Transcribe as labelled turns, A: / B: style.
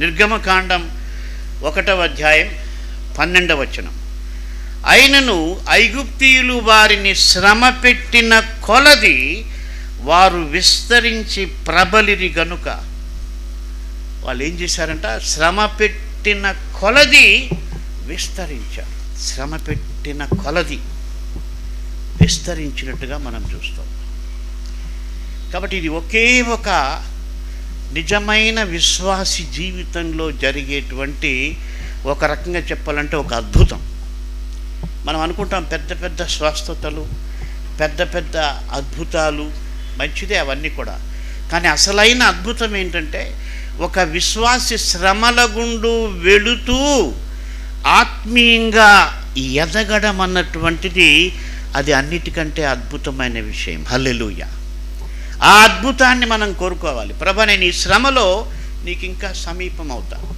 A: నిర్గమకాండం 1వ అధ్యాయం 12వ వచనం. అయినను ఐగుప్తీయులు వారిని శ్రమ పెట్టిన కొలది వారు విస్తరించి ప్రబలిరి గనుక. వాళ్ళు ఏం చేశారంట? శ్రమ పెట్టిన కొలది విస్తరించారు. శ్రమ పెట్టిన కొలది విస్తరించినట్టుగా మనం చూస్తాం. కాబట్టి ఇది ఒకే ఒక నిజమైన విశ్వాసి జీవితంలో జరిగేటువంటి, ఒక రకంగా చెప్పాలంటే ఒక అద్భుతం. మనం అనుకుంటాం పెద్ద పెద్ద స్వస్థతలు, పెద్ద పెద్ద అద్భుతాలు, మంచిదే అవన్నీ కూడా. కానీ అసలైన అద్భుతం ఏంటంటే, ఒక విశ్వాసి శ్రమల గుండు వెళుతూ ఆత్మీయంగా ఎదగడం అన్నటువంటిది అది అన్నిటికంటే అద్భుతమైన విషయం. హల్లెలూయా. ఆ అద్భుతాన్ని మనం కోరుకోవాలి. ప్రభువా, నేను ఈ శ్రమలో నీకు ఇంకా సమీపం అవుతా.